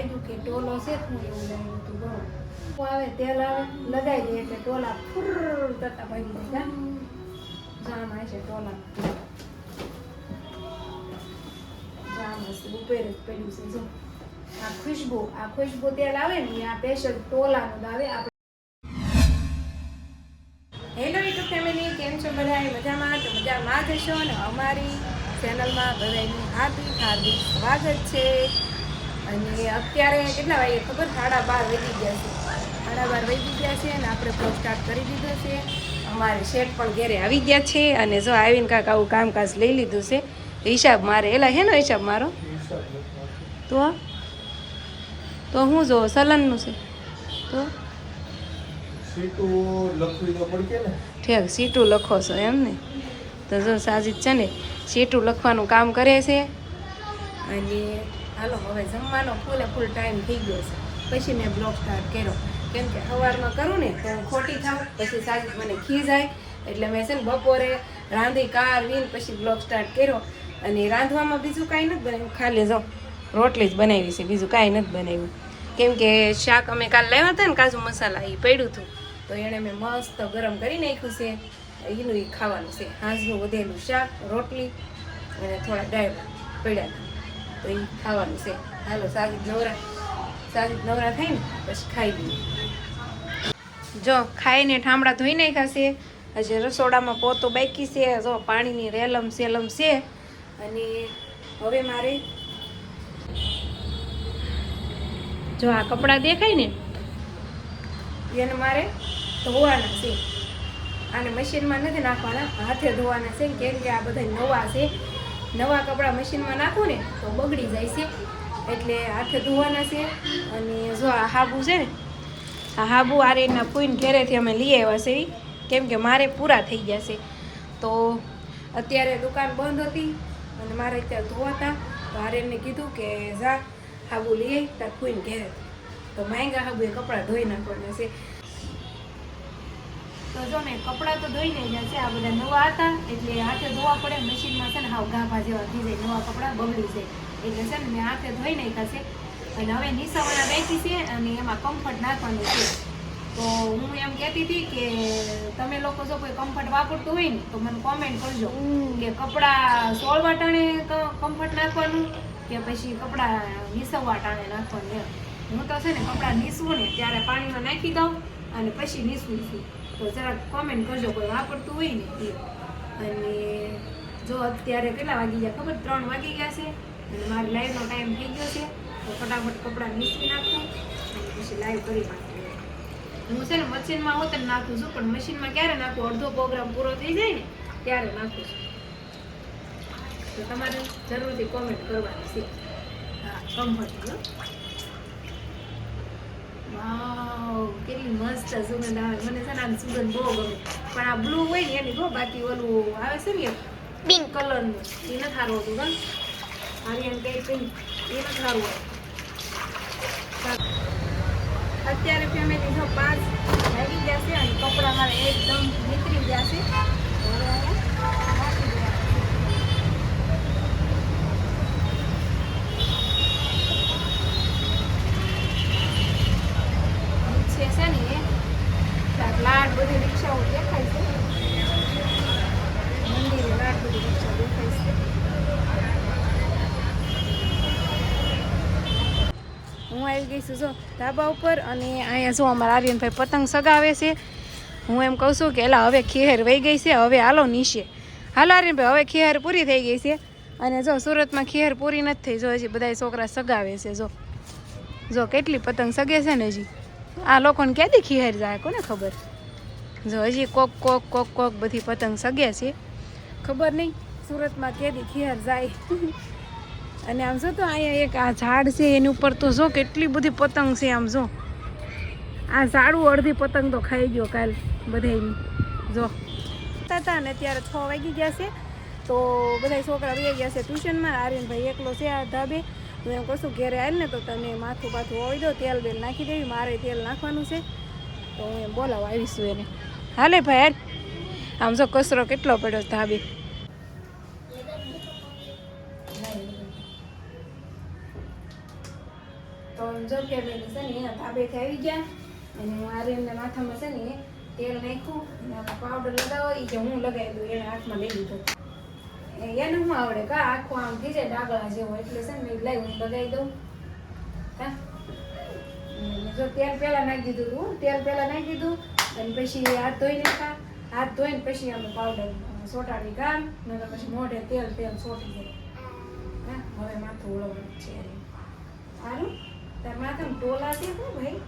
લાગ્યું કે ટોલો છે હું એવું લાગ્યું હતું બહુ આવે તેલ આવે લગાવી દે એટલે ટોલા ફૂર કરતા ભાગી જાય જામ આવે છે ટોલા જામ હશે ઉપર જ પડ્યું છે જો આ ખુશ્બુ તેલ આવે ને આ સ્પેશિયલ ટોલાનું આવે આપણે હેલો યુટ્યુબ ફેમિલી કેમ છો બધા મજામાં તો મજામાં જ હશો અને અમારી ચેનલમાં બધાની હાર્દિક સ્વાગત છે અને અત્યારે કેટલા વાગે ખબર 12:30 વાગી ગયા છે 12:30 વાગી ગયા છે અને આપણે બ્લોગ સ્ટાર્ટ કરી દીધો છે અમારે શેઠ પણ ઘરે આવી ગયા છે અને જો આવીને કાંક આવું કામકાજ લઈ લીધું છે હિસાબ મારે એલા હે ને હિસાબ મારો તો હું જો સલનનું છે તો ઠીક સીટું લખો છો એમ ને તો જો સાજીદ છે ને સીટું લખવાનું કામ કરે છે અને હાલો હવે જમવાનો ફૂલ ટાઈમ થઈ ગયો છે પછી મેં બ્લોગ સ્ટાર્ટ કર્યો કેમ કે સવારમાં કરું ને તો હું ખોટી થાઉં પછી સાજીદ મને ખી જાય એટલે મેં છે ને બપોરે રાંધી વીને પછી બ્લોગ સ્ટાર્ટ કર્યો અને રાંધવામાં બીજું કાંઈ નથી બનાવ્યું ખાલી જો રોટલી જ બનાવી છે બીજું કાંઈ નથી બનાવ્યું કેમ કે શાક અમે કાલે લાવ્યા હતા ને કાજુ મસાલા એ પડ્યું હતું તો એણે મેં મસ્ત ગરમ કરી નાખ્યું છે એનું એ ખાવાનું છે હાંસનું વધેલું શાક રોટલી અને થોડા દાળ પડ્યા હતા તો એ ખાવાનું છે હાલો સાજીદ નવરા થાય ને પછી ખાઈ દઈએ જો ખાઈને ઠામડા ધોઈ નાખ્યા છે હજી રસોડામાં પોતો બાકી છે જો પાણીની રેલમ સેલમ છે અને હવે મારે જો આ કપડાં દેખાય ને એને મારે ધોવાના છે આને મશીનમાં નથી નાખવાના હાથે ધોવાના છે કેમ કે આ બધા નવા છે નવા કપડાં મશીનમાં નાખું ને તો બગડી જાય છે એટલે હાથે ધોવાના છે અને જો આ હાબુ છે ને આ હાબુ આ રીતના ફૂઈને ઘેરેથી અમે લઈ આવ્યા છે કેમ કે મારે પૂરા થઈ ગયા છે તો અત્યારે દુકાન બંધ હતી અને મારે અત્યારે ધોવાતા તો આર્યનને કીધું કે જા હાબુ લઈ આવી તાર ફૂઈને ઘેરે તો માંગા હાબુ એ કપડાં ધોઈ નાખવાના છે તો જો મેં કપડાં તો ધોઈને ગયા છે આ બધા નવા હતા એટલે હાથે ધોવા પડે મશીનમાં છે ને હાવ ગાભા જેવા થઈ જાય નવા કપડાં બગડી જાય એટલે છે ને મેં હાથે ધોઈ નાખ્યા છે અને હવે નિશાવાળા બેઠી છે અને એમાં કમ્ફર્ટ નાખવાનું છે તો હું એમ કહેતી હતી કે તમે લોકો જો કોઈ કમ્ફર્ટ વાપરતું હોય ને તો મને કોમેન્ટ કરજો કે કપડાં સોળવા ટાણે કમ્ફર્ટ નાખવાનું કે પછી કપડાં નિસવવા ટાણે નાખવાનું એમ હું તો છે ને કપડાં નીસવું ને ત્યારે પાણીમાં નાખી દઉં અને પછી નીસવું છું તો જરાક કોમેન્ટ કરજો કોઈ વાપરતું હોય ને એ અને જો અત્યારે કેટલા વાગી ગયા ખબર 3 વાગી ગયા છે અને મારી લાઈવનો ટાઈમ થઈ ગયો છે તો ફટાફટ કપડાં નીસવી નાખું અને પછી લાઈવ કરી નાખું હું છે ને મશીનમાં હોત ને નાખું છું પણ મશીનમાં ક્યારે નાખું અડધો પ્રોગ્રામ પૂરો થઈ જાય ને ત્યારે નાખું છું તો તમારે જરૂરથી કોમેન્ટ કરવાની છે હા કમ્ફર્ટ વાવ કેટલી મસ્ત સુગંધ આવે મને છે ને આ સુગંધ બહુ ગમે પણ આ બ્લુ હોય ને એની બહુ બાકી ઓલું આવે છે ને પિંક કલરનું એ નથી સારું હતું ને આર્યન કઈ પિંક એ નથી સારું અત્યારે ફેમિલી જો 5 વાગી ગયા છે અને કપડાં મારે એકદમ નીકળી ગયા છે લાડ બધી રિક્ષાઓ દેખાય છે મંદિરે લાડ બધી રિક્ષા દેખાય છે હું આવી ગઈ છું જો ધાબા ઉપર અને અહીંયા જો અમારા આર્યનભાઈ પતંગ સગાવે છે હું એમ કહું છું કે એલા હવે ખેર વહી ગઈ છે હવે હાલો નીચે હાલો આર્યનભાઈ હવે ખેર પૂરી થઈ ગઈ છે અને જો સુરતમાં ખેર પૂરી નથી થઈ જો હજી બધા છોકરા સગાવે છે જો કેટલી પતંગ સગે છે ને હજી આ લોકોને ક્યાંથી ખીહેર જાય કોને ખબર જો હજી કોક બધી પતંગ સગે છે ખબર નહીં સુરતમાં ક્યાંથી ખીહેર જાય અને આમ જો તો અહીંયા એક આ ઝાડ છે એની ઉપર તો જો કેટલી બધી પતંગ છે આમ જો આ ઝાડું અડધી પતંગ તો ખાઈ ગયો કાલ બધાની જો હતા ને અત્યારે 6 વાગી ગયા છે તો બધા છોકરા વહી ગયા છે ટ્યુશનમાં આર્યનભાઈ એકલો છે આ ધાબે હું એમ કહું છું ઘેરે આવીને ને તો તમે માથું ઓળી દો તેલ બેલ નાખી દેવી મારે તેલ નાખવાનું છે તો હું એમ બોલાવવા આવીશું એને હાલે ભાઈ આમ જો કચરો કેટલો પડ્યો ધાબે તો જો ફેમિલી છે ને એના ધાબેથી આવી ગયા અને હું આર્યનના માથામાં છે ને તેલ નાખ્યું અને પાવડર લગાવો એ કે હું લગાવી દઉં એને હાથમાં લઈ લીધો એને શું આવડે કા આખું આમ થઈ જાય ડાગળા જેવો એટલે છે ને લાવી હું લગાવી દઉં હા જો તેલ પહેલાં નાખી દીધું હતું તેલ પહેલાં નાખી દીધું અને પછી હાથ ધોઈ નાખ્યા હાથ ધોઈને પછી અમે પાવડર સોટાડી કામ ને પછી મોઢે તેલ સોટી જાય હા હવે માથું ઓળવવાનું છે સારું તાર માથામાં ટોલા છે શું ભાઈ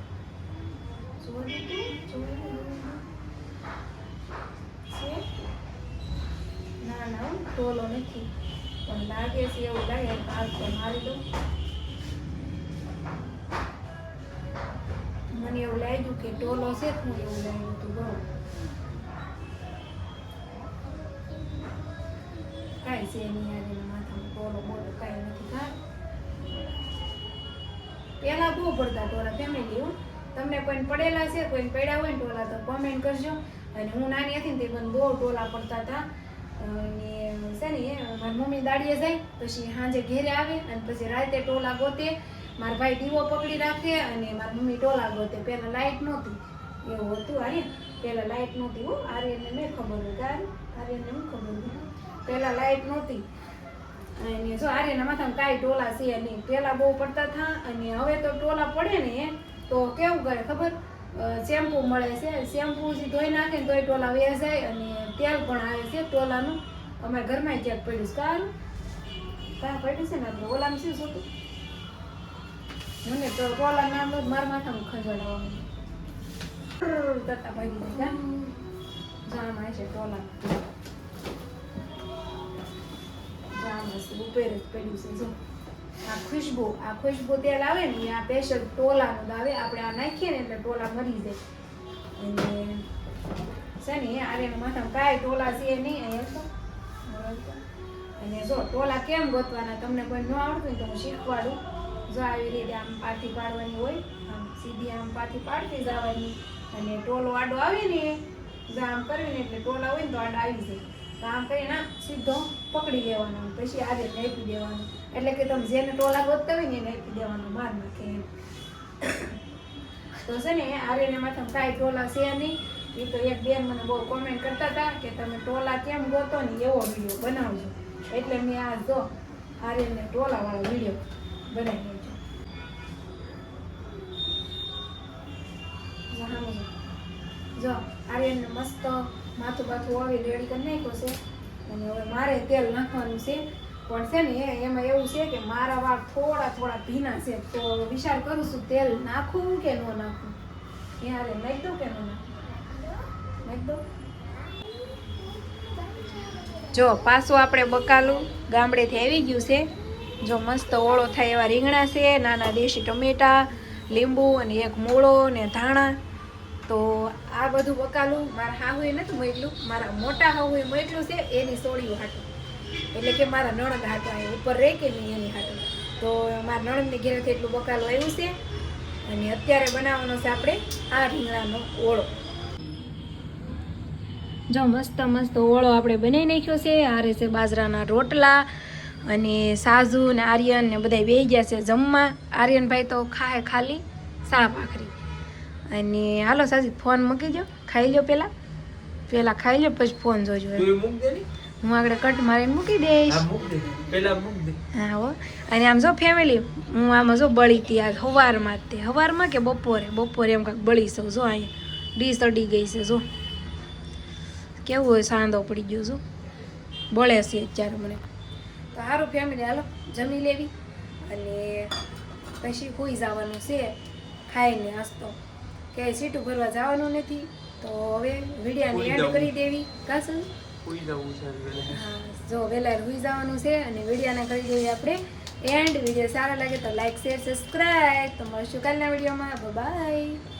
ના ના ટોલો નથી પણ લાગે છે એવું લાગે હાથ તો મારી દઉં મને એવું લાગ્યું કે ટોલો છે હું એવું લાગ્યું હતું બહુ કાંઈ છે નહીં યાર માથામાં ટોલો બોલો કાંઈ નથી કા પહેલાં બહુ પડતા ટોલા ફેમિલી હો તમને કોઈને પડેલા છે કોઈને પડ્યા હોય ને ટોલા તો કોમેન્ટ કરજો અને હું નાની હતી ને તે મને બહુ ટોલા પડતા હતા અને છે ને મારી મમ્મી દાડીએ જાય પછી સાંજે ઘેરે આવે અને પછી રાતે ટોલા ગોતે મારા ભાઈ દીવો પકડી રાખે અને મારી મમ્મી ટોલા ગોતે પહેલાં લાઇટ નહોતી એવું હતું આર્યન પહેલાં લાઇટ નહોતી હો આર્યનને નહીં ખબર હોય આર્યનને શું ખબર હોય પહેલાં લાઇટ નહોતી અને જો આર્યના માથામાં કાંઈ ટોલા છે નહીં પહેલાં બહુ પડતા હતા અને હવે તો ટોલા પડે ને તો કેવું કરે ખબર શેમ્પુ મળે છે શેમ્પુથી ધોઈ નાખે ને તોય ટોલા વયા જાય અને તેલ પણ આવે છે ટોલાનું અમારા ઘરમાં ક્યાંક પડ્યું છે કાં પડ્યું છે ને આપણે ઓલામાં શું હતું મને તો ટોલા નામ મારા માથામાં ખંજવાડવાનું કરતા ભાગી જાય જામ આવે છે ટોલા જામ હશે ઉપર જ પડ્યું છે જો આ ખુશ્બુ તેલ આવે ને આ સ્પેશિયલ ટોલાનું આવે આપણે આ નાખીએ ને એટલે ટોલા મરી જાય અને છે ને આર્યના માથામાં કાંઈ ટોલા છે નહીં અહીંયા તો અને જો ટોલા કેમ ગોતવાના તમને કોઈ ન આવડતું ને તો હું શીખવાડું જો આવી રીતે આમ પાથી પાડવાની હોય આમ સીધી આમ પાથી પાડતી જવાની અને ટોલો આડો આવે ને જો આમ કરવીને એટલે ટોલા હોય ને તો આડો આવી જાય તો આમ કરીને સીધો પકડી લેવાનો પછી આજે નાખી દેવાનું એટલે કે તમે જેને ટોલા ગોતતા હોય ને એને નાખી દેવાનું માર નાખે એમ તો છે ને આર્યને માથામાં કાંઈ ટોલા છે નહીં એ તો એક બેન મને બહુ કોમેન્ટ કરતા હતા કે તમે ટોલા કેમ ગોતો ને એવો વિડીયો બનાવજો એટલે મેં આ જો આર્યનને ટોલાવાળો વિડીયો બનાવી દેજો જો આર્યનને મસ્ત માથું બાથું આવી રેડી કરી નાખ્યું છે અને હવે મારે તેલ નાખવાનું છે પણ છે ને એમાં એવું છે કે મારા વાળ થોડા ભીના છે તો વિચાર કરું છું તેલ નાખું કે ન નાખું યારે નાખી દઉં કે ન નાખી દઉં જો પાછું આપણે બકાલું ગામડેથી આવી ગયું છે જો મસ્ત ઓળો થાય એવા રીંગણા છે નાના દેશી ટમેટા લીંબુ અને એક મૂળો ને ધાણા તો આ બધું બકાલું મારા હાહુએ નથી મોકલું મારા મોટા હાહુએ મોકલું છે એની સોળીઓ હાટું એટલે કે મારા નણંદ હાટું અહીં ઉપર રહે કે નહીં એની હાટું તો મારા નણંદની ઘેરેથી એટલું બકાલું આવ્યું છે અને અત્યારે બનાવવાનો છે આપણે આ રીંગણાનો ઓળો જો મસ્ત ઓળો આપણે બનાવી નાખ્યો છે આ રહેશે બાજરાના રોટલા અને સાજુ ને આર્યન ને બધા બેસી ગયા છે જમવા આર્યનભાઈ તો ખાય ખાલી સા ભાખરી અને હાલો સાજી ફોન મૂકી દો ખાઈ લો પહેલાં ખાઈ લો પછી ફોન જોજો હું આગળ કટ મારીને મૂકી દઈશ હા હો અને આમ જો ફેમિલી હું આમાં જો બળી હતી આ સવારમાં કે બપોરે એમ કાંઈક બળી સૌ જો અહીંયા ડીશ અડી ગઈ છે જો કેવું હોય સાંધો પડી ગયો જો બળે છે અત્યારે મને તો સારું ફેમિલી હાલો જમી લેવી અને પછી સૂઈ જવાનું છે ખાઈને હસતો કે સીટું ભરવા જવાનું નથી તો હવે વિડીયાને એડ કરી દેવી કાશું હા જો વહેલા સુઈ જવાનું છે અને વિડીયાને કરી દેવી આપણે એન્ડ વિડીયો સારા લાગે તો લાઈક શેર સબસ્ક્રાઈબ તો મળશું કાલના વિડીયોમાં બાય